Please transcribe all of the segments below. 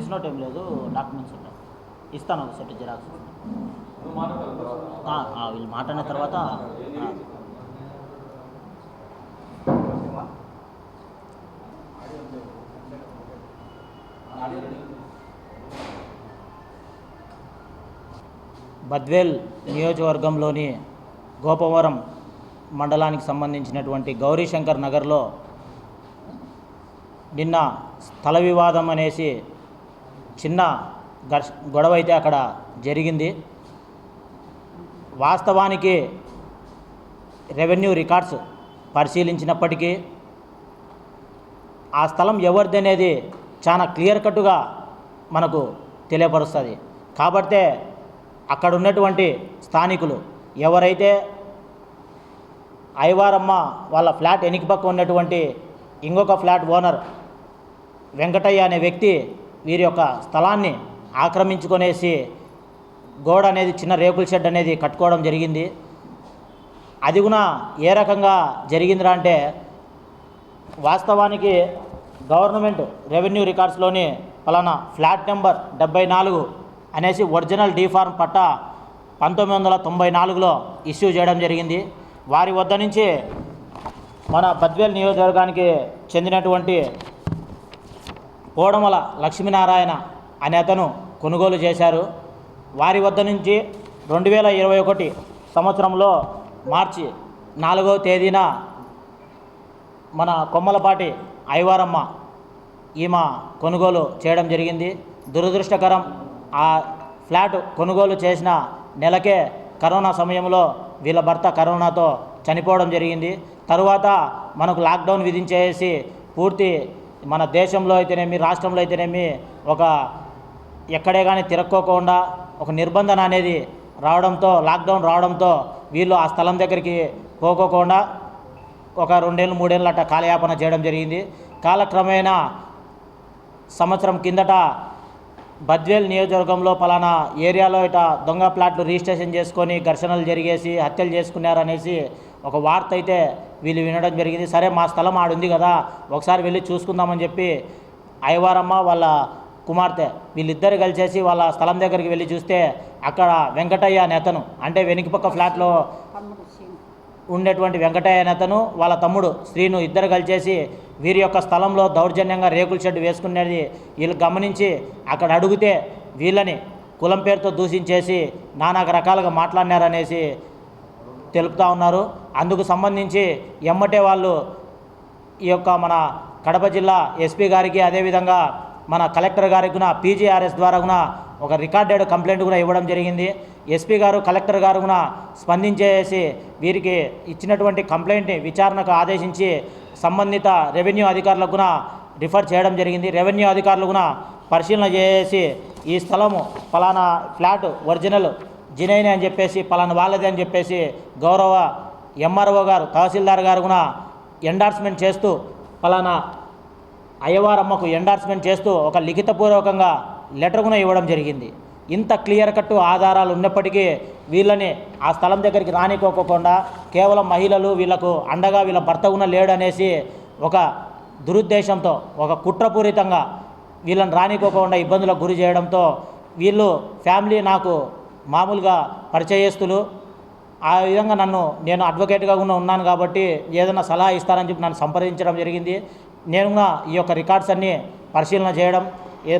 Press note ఏం లేదు, documents ఉన్నాయి. ఇస్తాను ఒక సెట్ జిరాక్స్. వీళ్ళు మాట్లాడిన తర్వాత బద్వేల్ నియోజకవర్గంలోని గోపవరం మండలానికి సంబంధించినటువంటి గౌరీశంకర్ నగర్లో నిన్న స్థల వివాదం అనేసి చిన్న గొడవ అయితే అక్కడ జరిగింది. వాస్తవానికి రెవెన్యూ రికార్డ్స్ పరిశీలించినప్పటికీ ఆ స్థలం ఎవరిది అనేది చాలా క్లియర్ కట్గా మనకు తెలియపరుస్తుంది. కాబట్టే అక్కడ ఉన్నటువంటి స్థానికులు ఎవరైతే ఐవారమ్మ వాళ్ళ ఫ్లాట్ వెనుక పక్క ఉన్నటువంటి ఇంకొక ఫ్లాట్ ఓనర్ వెంకటయ్య అనే వ్యక్తి వీరి యొక్క స్థలాన్ని ఆక్రమించుకొనేసి గోడ అనేది చిన్న రేకుల షెడ్ అనేది కట్టుకోవడం జరిగింది. అది కూడా ఏ రకంగా జరిగిందిరా అంటే, వాస్తవానికి గవర్నమెంట్ రెవెన్యూ రికార్డ్స్లోని ఫలానా ఫ్లాట్ నెంబర్ 74 అనేసి ఒరిజినల్ డీఫార్మ్ పట్టా 1994లో ఇష్యూ చేయడం జరిగింది. వారి వద్ద నుంచి మన బద్వేల్ నియోజకవర్గానికి చెందినటువంటి కోడమల లక్ష్మీనారాయణ అనే అతను కొనుగోలు చేశారు. వారి వద్ద నుంచి 2021 సంవత్సరంలో మార్చి 4వ తేదీన మన కొమ్మలపాటి ఐవారమ్మ ఈమె కొనుగోలు చేయడం జరిగింది. దురదృష్టకరం, ఆ ఫ్లాట్ కొనుగోలు చేసిన నెలకే కరోనా సమయంలో వీళ్ళ భర్త కరోనాతో చనిపోవడం జరిగింది. తరువాత మనకు లాక్డౌన్ విధించేసి పూర్తి మన దేశంలో అయితేనేమి రాష్ట్రంలో అయితేనేమి ఒక ఎక్కడే కానీ తిరక్కోకుండా ఒక నిర్బంధన అనేది రావడంతో, లాక్డౌన్ రావడంతో వీళ్ళు ఆ స్థలం దగ్గరికి పోకోకుండా ఒక 2 ఏళ్ళు 3 ఏళ్ళు అట్ట కాలయాపన చేయడం జరిగింది. కాలక్రమేణా సంవత్సరం కిందట బద్వేల్ నియోజకవర్గంలో పలానా ఏరియాలో ఇట దొంగ ప్లాట్లు రిజిస్ట్రేషన్ చేసుకొని ఘర్షణలు జరిగేసి హత్యలు చేసుకున్నారనేసి ఒక వార్త అయితే వీళ్ళు వినడం జరిగింది. సరే మా స్థలం ఆడుంది కదా, ఒకసారి వెళ్ళి చూసుకుందామని చెప్పి ఐవారమ్మ వాళ్ళ కుమార్తె వీళ్ళిద్దరు కలిసేసి వాళ్ళ స్థలం దగ్గరికి వెళ్ళి చూస్తే అక్కడ వెంకటయ్య నేతను, అంటే వెనుక పక్క ఫ్లాట్లో ఉండేటువంటి వెంకటయ్య నేతను వాళ్ళ తమ్ముడు శ్రీను ఇద్దరు కలిసేసి వీరి యొక్క స్థలంలో దౌర్జన్యంగా రేకుల షెడ్ వేసుకునేది వీళ్ళు గమనించి అక్కడ అడిగితే వీళ్ళని కులం పేరుతో దూషించేసి నానా రకాలుగా మాట్లాడినారనేసి తెలుపుతూ ఉన్నారు. అందుకు సంబంధించి ఎమ్మటే వాళ్ళు ఈ యొక్క మన కడప జిల్లా ఎస్పీ గారికి, అదేవిధంగా మన కలెక్టర్ గారికి కూడా పీజీఆర్ఎస్ ద్వారా కూడా ఒక రికార్డెడ్ కంప్లైంట్ కూడా ఇవ్వడం జరిగింది. ఎస్పీ గారు, కలెక్టర్ గారు కూడా స్పందించేసి వీరికి ఇచ్చినటువంటి కంప్లైంట్ని విచారణకు ఆదేశించి సంబంధిత రెవెన్యూ అధికారులకు కూడా రిఫర్ చేయడం జరిగింది. రెవెన్యూ అధికారులు కూడా పరిశీలన చేసి ఈ స్థలము ఫలానా ఫ్లాట్ ఒరిజినల్ జినైని అని చెప్పేసి పలానా వాళ్ళది అని చెప్పేసి గౌరవ ఎంఆర్ఓ గారు, తహసీల్దార్ గారు కూడా ఎండార్స్మెంట్ చేస్తూ పలానా అయ్యవారమ్మకు ఎండార్స్మెంట్ చేస్తూ ఒక లిఖితపూర్వకంగా లెటర్ కూడా ఇవ్వడం జరిగింది. ఇంత క్లియర్ కట్టు ఆధారాలు ఉన్నప్పటికీ వీళ్ళని ఆ స్థలం దగ్గరికి రానికోకుండా కేవలం మహిళలు వీళ్ళకు అండగా వీళ్ళ భర్త కూడా లేడనేసి ఒక దురుద్దేశంతో, ఒక కుట్రపూరితంగా వీళ్ళని రానికోకుండా ఇబ్బందులకు గురి చేయడంతో వీళ్ళు ఫ్యామిలీ నాకు మామూలుగా పరిచయస్తులు, ఆ విధంగా నేను అడ్వకేట్గా కూడా ఉన్నాను కాబట్టి ఏదైనా సలహా ఇస్తారని చెప్పి నన్ను సంప్రదించడం జరిగింది. నేను కూడా ఈ యొక్క రికార్డ్స్ అన్నీ పరిశీలన చేయడం,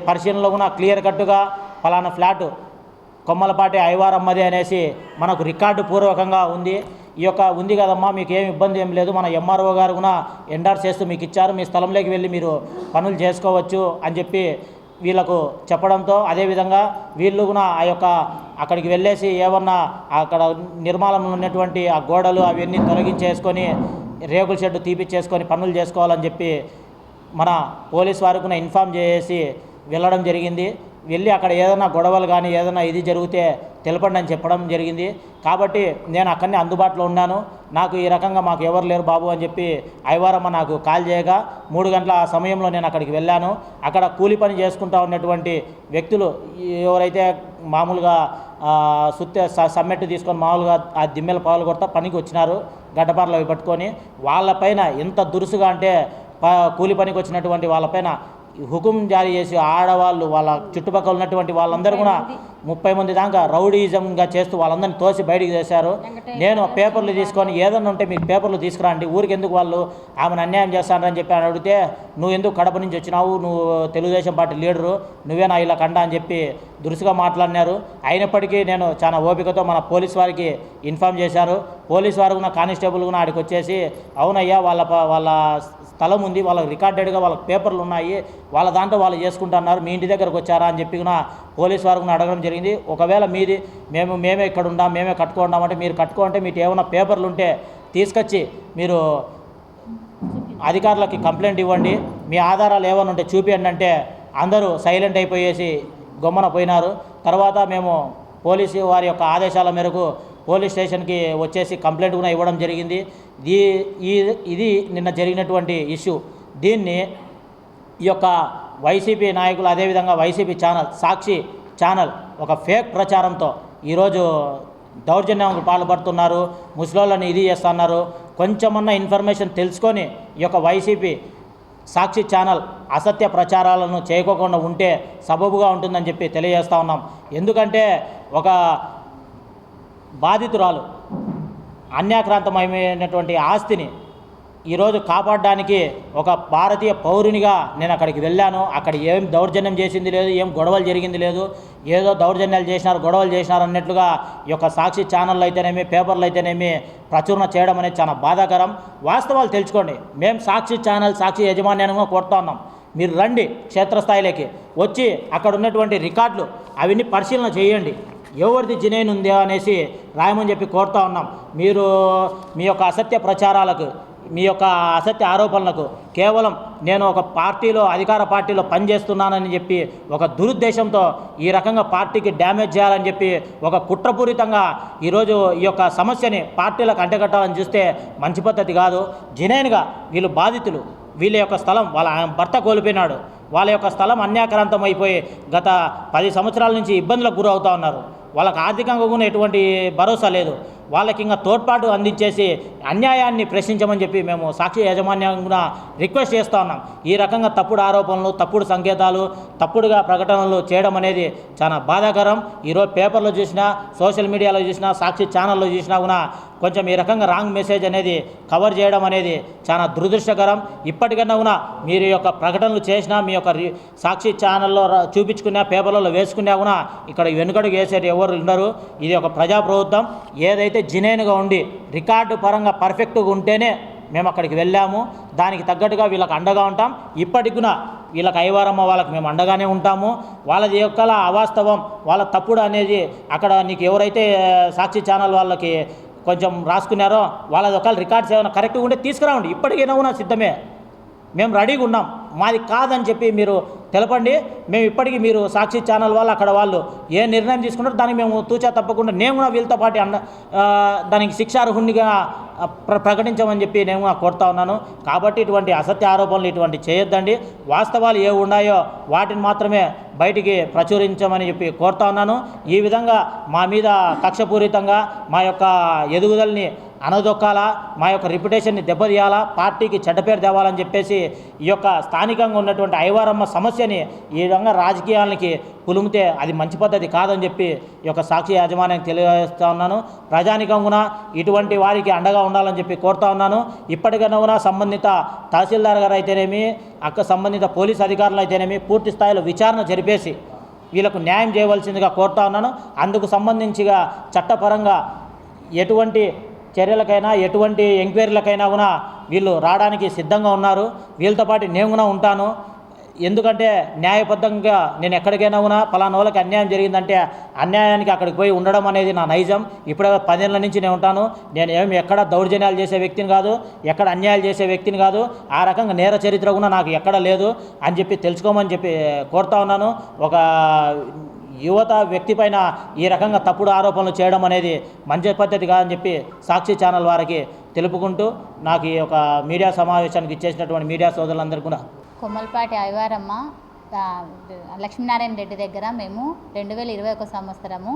పరిశీలనలో కూడా క్లియర్ కట్టుగా ఫలానా ఫ్లాటు కొమ్మలపాటి ఐవారమ్మది అనేసి మనకు రికార్డు పూర్వకంగా ఉంది. ఈ యొక్క ఉంది కదమ్మా, మీకు ఏమి ఇబ్బంది ఏం లేదు, మన ఎంఆర్ఓ గారు కూడా ఎండార్స్ చేస్తూ మీకు ఇచ్చారు, మీ స్థలంలోకి వెళ్ళి మీరు పనులు చేసుకోవచ్చు అని చెప్పి వీళ్ళకు చెప్పడంతో, అదేవిధంగా వీళ్ళు కూడా ఆ యొక్క అక్కడికి వెళ్ళేసి ఏమన్నా అక్కడ నిర్మాణంలో ఉన్నటువంటి ఆ గోడలు అవన్నీ తొలగించేసుకొని రేకుల షెడ్ తీపిచ్చేసుకొని పనులు చేసుకోవాలని చెప్పి మన పోలీస్ వారికి కూడా ఇన్ఫామ్ చేసి వెళ్ళడం జరిగింది. వెళ్ళి అక్కడ ఏదైనా గొడవలు కానీ ఏదైనా ఇది జరిగితే తెలపండి అని చెప్పడం జరిగింది. కాబట్టి నేను అక్కడనే అందుబాటులో ఉన్నాను, నాకు ఈ రకంగా మాకు ఎవరు లేరు బాబు అని చెప్పి ఐవారమ్మ నాకు కాల్ చేయగా 3 గంటల సమయంలో నేను అక్కడికి వెళ్ళాను. అక్కడ కూలి పని చేసుకుంటూ ఉన్నటువంటి వ్యక్తులు ఎవరైతే మామూలుగా సమ్మెట్టు తీసుకొని మామూలుగా ఆ దిమ్మెల పాలు కొడతా పనికి వచ్చినారు, గడ్డపారలు అవి పట్టుకొని వాళ్ళపైన ఎంత దురుసుగా అంటే కూలి పనికి వచ్చినటువంటి వాళ్ళపైన హుకుం జారీ చేసి ఆడవాళ్ళు వాళ్ళ చుట్టుపక్కల ఉన్నటువంటి వాళ్ళందరూ కూడా 30 మంది దాకా రౌడీజంగా చేస్తూ వాళ్ళందరినీ తోసి బయటికి చేశారు. నేను పేపర్లు తీసుకొని ఏదన్నా ఉంటే మీకు పేపర్లు తీసుకురండి, ఊరికి ఎందుకు వాళ్ళు ఆమెను అన్యాయం చేస్తానని చెప్పి అని అడిగితే, నువ్వు ఎందుకు కడప నుంచి వచ్చినావు, నువ్వు తెలుగుదేశం పార్టీ లీడరు, నువ్వేనా ఇలా కండా అని చెప్పి దురుసుగా మాట్లాడినారు. అయినప్పటికీ నేను చాలా ఓపికతో మన పోలీస్ వారికి ఇన్ఫామ్ చేశారు. పోలీస్ వారు కూడా కానిస్టేబుల్ కూడా ఆడికి వచ్చేసి, అవునయ్యా వాళ్ళ స్థలం ఉంది, వాళ్ళకి రికార్డెడ్గా వాళ్ళకి పేపర్లు ఉన్నాయి, వాళ్ళ దాంట్లో వాళ్ళు చేసుకుంటున్నారు, మీ ఇంటి దగ్గరకు వచ్చారా అని చెప్పి కూడా పోలీస్ వారు కూడా అడగడం జరిగింది. ఒకవేళ మీది మేమే ఇక్కడ ఉండాం, మేమే కట్టుకుంటామంటే మీరు కట్టుకుంటే మీకు ఏమైనా పేపర్లు ఉంటే తీసుకొచ్చి మీరు అధికారులకి కంప్లైంట్ ఇవ్వండి, మీ ఆధారాలు ఏమైనా ఉంటే చూపించండి అంటే అందరూ సైలెంట్ అయిపోయేసి గమ్మున పోయినారు. తర్వాత మేము పోలీసు వారి యొక్క ఆదేశాల మేరకు పోలీస్ స్టేషన్కి వచ్చేసి కంప్లైంట్ కూడా ఇవ్వడం జరిగింది. ఇది నిన్న జరిగినటువంటి ఇష్యూ. దీన్ని ఈ యొక్క వైసీపీ నాయకులు, అదేవిధంగా వైసీపీ ఛానల్ సాక్షి ఛానల్ ఒక ఫేక్ ప్రచారంతో ఈరోజు దౌర్జన్యానికి పాల్పడుతున్నారు, ముసలోళ్ళని ఇది చేస్తున్నారు. కొంచెమన్నా ఇన్ఫర్మేషన్ తెలుసుకొని ఈ యొక్క వైసీపీ సాక్షి ఛానల్ అసత్య ప్రచారాలను చేయకోకుండా ఉంటే సబబుగా ఉంటుందని చెప్పి తెలియజేస్తూ ఉన్నాం. ఎందుకంటే ఒక బాధితురాలు అన్యాక్రాంతమైనటువంటి ఆస్తిని ఈరోజు కాపాడడానికి ఒక భారతీయ పౌరునిగా నేను అక్కడికి వెళ్ళాను. అక్కడ ఏం దౌర్జన్యం చేసింది లేదు, ఏం గొడవలు జరిగింది లేదు, ఏదో దౌర్జన్యాలు చేసినారు, గొడవలు చేసినారు అన్నట్లుగా ఈ యొక్క సాక్షి ఛానళ్ళు అయితేనేమి, పేపర్లు అయితేనేమి ప్రచురణ చేయడం అనేది చాలా బాధాకరం. వాస్తవాలు తెలుసుకోండి. మేము సాక్షి ఛానల్, సాక్షి యజమాన్యాన్ని కోరుతా ఉన్నాం, మీరు రండి క్షేత్రస్థాయిలోకి వచ్చి అక్కడ ఉన్నటువంటి రికార్డులు అవన్నీ పరిశీలన చేయండి, ఎవరిది జినైన్ ఉందా అనేసి రాయమని చెప్పి కోరుతా ఉన్నాం. మీరు మీ యొక్క అసత్య ప్రచారాలకు, మీ యొక్క అసత్య ఆరోపణలకు కేవలం నేను ఒక పార్టీలో, అధికార పార్టీలో పనిచేస్తున్నానని చెప్పి ఒక దురుద్దేశంతో ఈ రకంగా పార్టీకి డ్యామేజ్ చేయాలని చెప్పి ఒక కుట్రపూరితంగా ఈరోజు ఈ యొక్క సమస్యని పార్టీలకు అంటగట్టాలని చూస్తే మంచి పద్ధతి కాదు. జినైన్గా వీళ్ళు బాధితులు, వీళ్ళ యొక్క స్థలం వాళ్ళ భర్త కోల్పోయినాడు, వాళ్ళ యొక్క స్థలం అన్యాక్రాంతం అయిపోయి గత 10 సంవత్సరాల నుంచి ఇబ్బందులకు గురవుతూ ఉన్నారు. వాళ్ళకి ఆర్థికంగా కూడా ఎటువంటి భరోసా లేదు. వాళ్ళకి ఇంకా తోడ్పాటు అందించేసి అన్యాయాన్ని ప్రశ్నించమని చెప్పి మేము సాక్షి యాజమాన్యంగా రిక్వెస్ట్ చేస్తూ ఉన్నాం. ఈ రకంగా తప్పుడు ఆరోపణలు, తప్పుడు సంకేతాలు, తప్పుడుగా ప్రకటనలు చేయడం అనేది చాలా బాధాకరం. ఈరోజు పేపర్లో చూసినా, సోషల్ మీడియాలో చూసినా, సాక్షి ఛానల్లో చూసినా కూడా కొంచెం ఈ రకంగా రాంగ్ మెసేజ్ అనేది కవర్ చేయడం అనేది చాలా దురదృష్టకరం. ఇప్పటికన్నా కూడా మీరు యొక్క ప్రకటనలు చేసినా, మీ యొక్క సాక్షి ఛానల్లో చూపించుకున్నా, పేపర్లలో వేసుకున్నా కూడా ఇక్కడ వెనుకడుగు వేసేది ఎవరు ఉండరు. ఇది ఒక ప్రజాప్రభుత్వం. ఏదైతే జినైన్గా ఉండి రికార్డు పరంగా పర్ఫెక్ట్గా ఉంటేనే మేము అక్కడికి వెళ్ళాము. దానికి తగ్గట్టుగా వీళ్ళకి అండగా ఉంటాం. ఇప్పటికి కూడా వీళ్ళకి ఐవారమ్మ వాళ్ళకి మేము అండగానే ఉంటాము. వాళ్ళది యొక్క అవాస్తవం, వాళ్ళ తప్పుడు అనేది అక్కడ నీకు ఎవరైతే సాక్షి ఛానల్ వాళ్ళకి కొంచెం రాసుకున్నారో వాళ్ళది ఒకవేళ రికార్డ్స్ ఏమైనా కరెక్ట్గా ఉంటే తీసుకురావండి. ఇప్పటికైనా కూడా సిద్ధమే, మేము రెడీగా ఉన్నాం. మాది కాదని చెప్పి మీరు తెలపండి. మేము ఇప్పటికీ మీరు సాక్షి ఛానల్ వాళ్ళు అక్కడ వాళ్ళు ఏ నిర్ణయం తీసుకున్నారో దానికి మేము తూచా తప్పకుండా నేను కూడా వీళ్ళతో పాటు దానికి శిక్షార్హునిగా ప్రకటించమని చెప్పి నేను కోరుతా ఉన్నాను. కాబట్టి ఇటువంటి అసత్య ఆరోపణలు ఇటువంటి చేయొద్దండి. వాస్తవాలు ఏ ఉన్నాయో వాటిని మాత్రమే బయటికి ప్రచురించమని చెప్పి కోరుతా ఉన్నాను. ఈ విధంగా మా మీద కక్షపూరితంగా మా యొక్క ఎదుగుదలని అనదొక్కాలా, మా యొక్క రిప్యుటేషన్ని దెబ్బతీయాలా, పార్టీకి చెడ్డ పేరు తేవాలని చెప్పేసి ఈ యొక్క స్థానికంగా ఉన్నటువంటి ఐవారమ్మ సమస్యని ఈ విధంగా రాజకీయాలకి పులుమితే అది మంచి పద్ధతి కాదని చెప్పి ఈ యొక్క సాక్షి యాజమాన్యానికి తెలియజేస్తూ ఉన్నాను. ప్రజానికంగా ఇటువంటి వారికి అండగా ఉండాలని చెప్పి కోరుతా ఉన్నాను. ఇప్పటికైనా కూడా సంబంధిత తహసీల్దార్ గారు అయితేనేమి, సంబంధిత పోలీస్ అధికారులు అయితేనేమి పూర్తి స్థాయిలో విచారణ జరిపేసి వీళ్ళకు న్యాయం చేయవలసిందిగా కోరుతా ఉన్నాను. అందుకు సంబంధించిగా చట్టపరంగా ఎటువంటి చర్యలకైనా, ఎటువంటి ఎంక్వైరీలకైనా కూడా వీళ్ళు రావడానికి సిద్ధంగా ఉన్నారు. వీళ్ళతో పాటు నేను కూడా ఉంటాను. ఎందుకంటే న్యాయబద్ధంగా నేను ఎక్కడికైనా కూడా పలానా వాళ్ళకి అన్యాయం జరిగిందంటే అన్యాయానికి అక్కడికి పోయి ఉండడం అనేది నా నైజం. ఇప్పుడే 10 ఏళ్ళ నుంచి నేను ఉంటాను. నేను ఏమి ఎక్కడ దౌర్జన్యాలు చేసే వ్యక్తిని కాదు, ఎక్కడ అన్యాయాలు చేసే వ్యక్తిని కాదు. ఆ రకంగా నేర చరిత్ర కూడా నాకు ఎక్కడ లేదు అని చెప్పి తెలుసుకోమని చెప్పి కోరుతా ఉన్నాను. ఒక యువత వ్యక్తి పైన ఈ రకంగా తప్పుడు ఆరోపణలు చేయడం అనేది మంచి పద్ధతి కాదని చెప్పి సాక్షి ఛానల్ వారికి తెలుపుకుంటూ నాకు ఈ యొక్క మీడియా సమావేశానికి ఇచ్చేసినటువంటి మీడియా సోదరులందరికీ కూడా కొమ్మలపాటి ఐవారమ్మ లక్ష్మీనారాయణ రెడ్డి దగ్గర మేము 2021 సంవత్సరము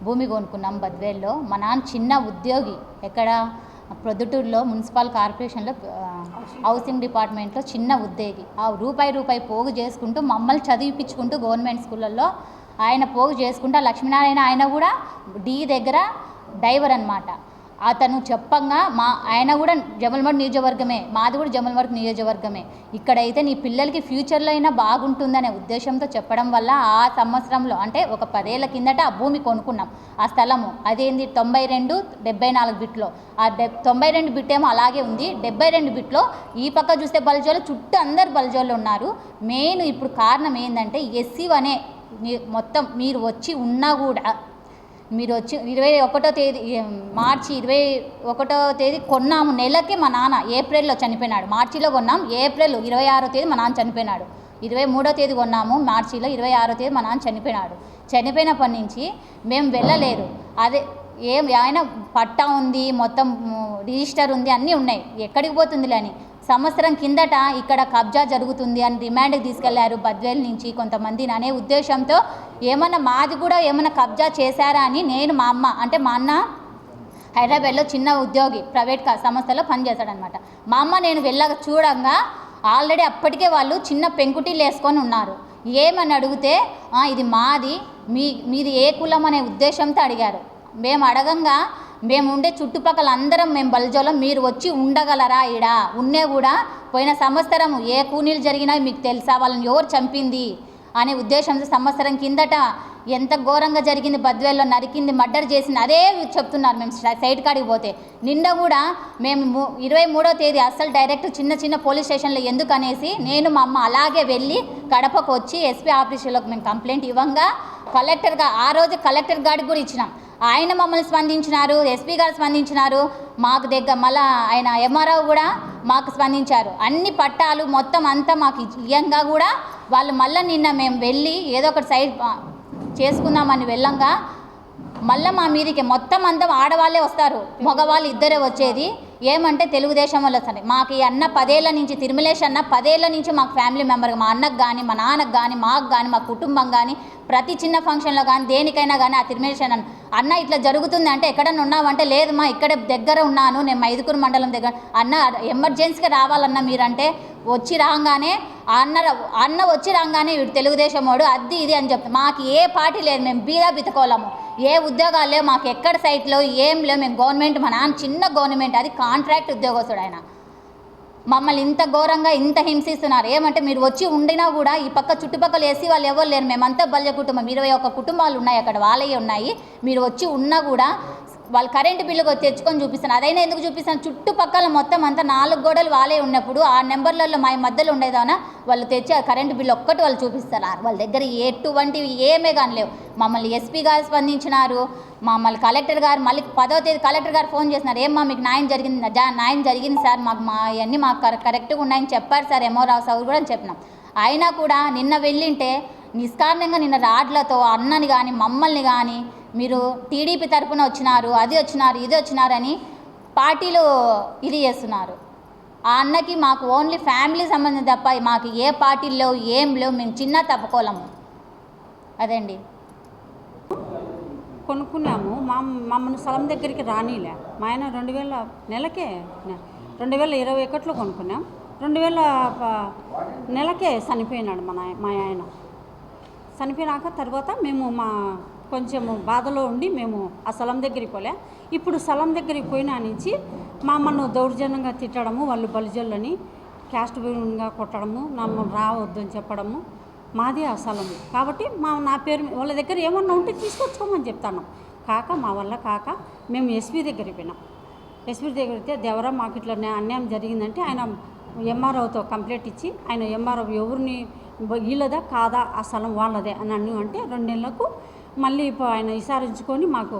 భూమి కొనుక్కున్నాం బద్వేల్లో. మా నాన్న చిన్న ఉద్యోగి, ఎక్కడ ప్రొద్దుటూరులో మున్సిపల్ కార్పొరేషన్లో హౌసింగ్ డిపార్ట్మెంట్లో చిన్న ఉద్యోగి. ఆ రూపాయి పోగు చేసుకుంటూ మమ్మల్ని చదివిపించుకుంటూ గవర్నమెంట్ స్కూళ్ళల్లో ఆయన పోగు చేసుకుంటూ లక్ష్మీనారాయణ ఆయన కూడా డి దగ్గర డ్రైవర్ అనమాట. అతను చెప్పంగా ఆయన కూడా జమలమడుగు నియోజకవర్గమే, మాది కూడా జమలమడుగు నియోజకవర్గమే. ఇక్కడైతే నీ పిల్లలకి ఫ్యూచర్లో అయినా బాగుంటుందనే ఉద్దేశంతో చెప్పడం వల్ల ఆ సంవత్సరంలో అంటే ఒక 10 ఏళ్ల కిందట ఆ భూమి కొనుక్కున్నాం. ఆ స్థలము అదేంది 92-74 బిట్లో. ఆ 92 బిట్ ఏమో అలాగే ఉంది. 72 బిట్లో ఈ పక్క చూస్తే బల్జోళ్ళు, చుట్టూ అందరు బల్జోళ్ళు ఉన్నారు. మెయిన్ ఇప్పుడు కారణం ఏంటంటే ఎస్సీ అనే మొత్తం మీరు వచ్చి ఉన్నా కూడా మీరు వచ్చి 21వ తేదీ మార్చి 21వ తేదీ కొన్నాము. నెలకే మా నాన్న ఏప్రిల్లో చనిపోయినాడు. మార్చిలో కొన్నాం, ఏప్రిల్ 26వ తేదీ మా నాన్న చనిపోయినాడు. 23వ తేదీ కొన్నాము, మార్చిలో 26వ తేదీ మా నాన్న చనిపోయినాడు. చనిపోయినప్పటి నుంచి మేము వెళ్ళలేదు. అదే ఆయన పట్టా ఉంది, మొత్తం రిజిస్టర్ ఉంది, అన్నీ ఉన్నాయి. ఎక్కడికి పోతుందిలే అని సంవత్సరం కిందట ఇక్కడ కబ్జా జరుగుతుంది అని రిమాండ్కి తీసుకెళ్లారు బద్వేల్ నుంచి కొంతమందిని అనే ఉద్దేశంతో ఏమన్నా మాది కూడా ఏమన్నా కబ్జా చేశారా అని నేను మా అమ్మ అంటే మా అన్న హైదరాబాద్లో చిన్న ఉద్యోగి ప్రైవేట్ సంస్థలో పనిచేస్తాడనమాట. మా అమ్మ నేను వెళ్ళక చూడంగా ఆల్రెడీ అప్పటికే వాళ్ళు చిన్న పెంకుటీలు వేసుకొని ఉన్నారు. ఏమని అడిగితే ఇది మాది, మీది ఏ కులం అనే ఉద్దేశంతో అడిగారు. మేము అడగంగా మేము ఉండే చుట్టుపక్కల అందరం మేము బల్జోలో మీరు వచ్చి ఉండగలరా, ఈడ ఉన్నే కూడా పోయిన సంవత్సరం ఏ కూనీలు జరిగినా మీకు తెలుసా, వాళ్ళని ఎవరు చంపింది అనే ఉద్దేశంతో సంవత్సరం కిందట ఎంత ఘోరంగా జరిగింది, బద్వేల్లో నరికింది, మర్డర్ చేసింది అదే చెప్తున్నారు. మేము సైట్ కాడికి పోతే నిన్న కూడా మేము 23వ తేదీ అస్సలు డైరెక్ట్ చిన్న పోలీస్ స్టేషన్లో ఎందుకు అనేసి నేను మా అమ్మ అలాగే వెళ్ళి కడపకు వచ్చి ఎస్పీ ఆఫీసులోకి మేము కంప్లైంట్ ఇవ్వంగా కలెక్టర్గా ఆ రోజు కలెక్టర్ గారికి కూడా ఇచ్చినాం. ఆయన మమ్మల్ని స్పందించినారు, ఎస్పీ గారు స్పందించినారు, మాకు దగ్గర మళ్ళీ ఆయన ఎంఆర్ఓ కూడా మాకు స్పందించారు. అన్ని పట్టాలు మొత్తం అంతా మాకు ఇయ్యంగా కూడా వాళ్ళు మళ్ళీ నిన్న మేము వెళ్ళి ఏదో ఒకటి సైడ్ చేసుకుందామని వెళ్ళంగా మళ్ళీ మా మీదికి మొత్తం అంతా ఆడవాళ్ళే వస్తారు, మగవాళ్ళు ఇద్దరే వచ్చేది. ఏమంటే తెలుగుదేశం వాళ్ళు వస్తారు. మాకు ఈ అన్న 10 ఏళ్ల నుంచి తిరుమలేష్ అన్న 10 ఏళ్ల నుంచి మాకు ఫ్యామిలీ మెంబర్, మా అన్నకు కానీ మా నాన్నకు కానీ మాకు కానీ మా కుటుంబం కానీ ప్రతి చిన్న ఫంక్షన్లో కానీ దేనికైనా కానీ ఆ తిరుమలేష్ అన్న ఇట్లా జరుగుతుంది అంటే ఎక్కడన్నా ఉన్నావంటే లేదు మా ఇక్కడే దగ్గర ఉన్నాను, నేను మైదుకూరు మండలం దగ్గర. అన్న ఎమర్జెన్సీగా రావాలన్నా మీరంటే వచ్చి రాగానే అన్న వచ్చి రాగానే వీడు తెలుగుదేశం వాడు అది ఇది అని చెప్తాం. మాకు ఏ పార్టీ లేదు, మేము బీదా బితకోలేము, ఏ ఉద్యోగాలు లేవు మాకు, ఎక్కడ సైట్లో ఏం లేవు. మేము గవర్నమెంట్, మా నాన్న చిన్న గవర్నమెంట్, అది కాంట్రాక్ట్ ఉద్యోగస్తుడు. ఆయన మమ్మల్ని ఇంత ఘోరంగా ఇంత హింసిస్తున్నారు. ఏమంటే మీరు వచ్చి ఉండినా కూడా ఈ పక్క చుట్టుపక్కల వేసి వాళ్ళు ఎవరు లేరు, మేమంతా బల్జ కుటుంబం, 21 కుటుంబాలు ఉన్నాయి అక్కడ, వాళ్ళే ఉన్నాయి. మీరు వచ్చి ఉన్నా కూడా వాళ్ళు కరెంటు బిల్లు తెచ్చుకొని చూపిస్తాను. అదైనా ఎందుకు చూపిస్తాను, చుట్టుపక్కల మొత్తం అంతా 4 గోడలు వాళ్ళే ఉన్నప్పుడు ఆ నెంబర్లలో మా మధ్యలో ఉండేదానా వాళ్ళు తెచ్చి ఆ కరెంటు బిల్లు ఒక్కటి వాళ్ళు చూపిస్తారు. వాళ్ళ దగ్గర ఎటువంటివి ఏమే కానీ లేవు. మమ్మల్ని ఎస్పీ గారు స్పందించినారు, మమ్మల్ని కలెక్టర్ గారు మళ్ళీ 10వ తేదీ కలెక్టర్ గారు ఫోన్ చేస్తున్నారు. ఏమ్మా మీకు న్యాయం జరిగింది సార్, ఇవన్నీ మాకు కరెక్ట్గా ఉన్నాయని చెప్పారు సార్, ఏమో రావు సార్ కూడా అని చెప్పినాం. అయినా కూడా నిన్న వెళ్ళింటే నిష్కారణంగా నిన్న రాడ్లతో అన్నని కానీ మమ్మల్ని కానీ మీరు టీడీపీ తరఫున వచ్చినారు, అది వచ్చినారు, ఇది వచ్చినారని పార్టీలు ఇది చేస్తున్నారు. ఆ అన్నకి మాకు ఓన్లీ ఫ్యామిలీ సంబంధం తప్ప మాకు ఏ పార్టీలు లేవు, ఏం లేవు, మేము చిన్న తప్పుకోలేము. అదండి కొనుక్కున్నాము. మమ్మల్ని స్థలం దగ్గరికి రానిలే. మా ఆయన 2000 నెలకే 2021లో కొనుక్కున్నాం. 2000 నెలకే చనిపోయినాడు మా ఆయన. చనిపోయినాక తర్వాత మేము కొంచెం బాధలో ఉండి మేము ఆ స్థలం దగ్గరికి పోలే. ఇప్పుడు స్థలం దగ్గరికి పోయినా నుంచి మమ్మల్ని దౌర్జన్యంగా తిట్టడము, వాళ్ళు బలిజల్లని క్యాస్ట్ విరుగా కొట్టడము, నమ్మల్ని రావద్దని చెప్పడము. మాది ఆ స్థలము కాబట్టి నా పేరు వాళ్ళ దగ్గర ఏమన్నా ఉంటే తీసుకొచ్చుకోమని చెప్తాను. మా వల్ల కాక మేము ఎస్పీ దగ్గరికి పోయినాం. ఎస్పీ దగ్గర అయితే దేవరా మాకు ఇట్లా అన్యాయం జరిగిందంటే ఆయన ఎంఆర్ఓతో కంప్లైంట్ ఇచ్చి ఆయన ఎంఆర్ఓ ఎవరిని వీళ్ళదా కాదా ఆ స్థలం వాళ్ళదే అని అంటే 2 నెలలకు మళ్ళీ ఆయన విచారించుకొని మాకు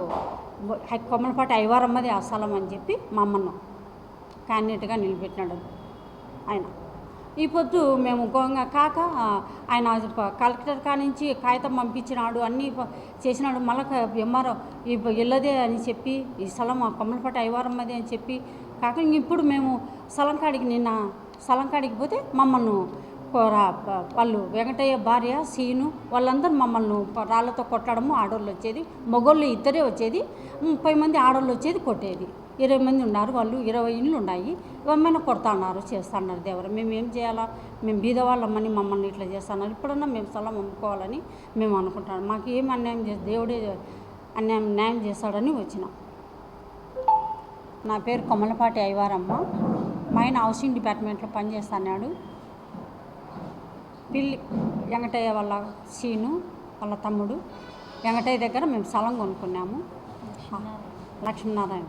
కొమ్మలపాటి ఐవారమ్మది ఆ స్థలం అని చెప్పి మా అమ్మను క్యాండిడేట్గా నిలబెట్టినాడు ఆయన. ఈ పొద్దు మేము కాక ఆయన కలెక్టర్ కానించి కాగితం పంపించినాడు, అన్నీ చేసినాడు. మళ్ళీ ఎంఆర్ఓ వెళ్ళదే అని చెప్పి ఈ స్థలం కొమ్మలపాటి ఐవారమ్మది అని చెప్పి కాక ఇప్పుడు మేము నిన్న స్థలం కాడికి పోతే మమ్మల్ని వాళ్ళు వెంకటయ్య భార్య సీను వాళ్ళందరూ మమ్మల్ని రాళ్ళతో కొట్టడము, ఆడోళ్ళు వచ్చేది, మగోళ్ళు ఇద్దరే వచ్చేది, 30 మంది ఆడోళ్ళు వచ్చేది కొట్టేది. 20 మంది ఉన్నారు, వాళ్ళు 20 ఇండ్లు ఉన్నాయి, ఇవన్నీ కొడతాన్నారు చేస్తున్నారు. దేవుడు మేము ఏం చేయాలా, మేము బీదవాళ్ళమ్మని మమ్మల్ని ఇట్లా చేస్తున్నారు, ఇప్పుడన్నా మేము స్థలం అమ్ముకోవాలని మేము అనుకుంటాం. మాకు ఏం అన్యాయం చేసి దేవుడే న్యాయం చేస్తాడని వచ్చినాం. నా పేరు కొమ్మలపాటి అయ్యవారమ్మ. మా ఆయన హౌసింగ్ డిపార్ట్మెంట్లో పనిచేస్తున్నాడు. పిల్లి వెంకటయ్య వాళ్ళ సీను వాళ్ళ తమ్ముడు వెంకటయ్య దగ్గర మేము స్థలం కొనుక్కున్నాము. లక్ష్మీనారాయణ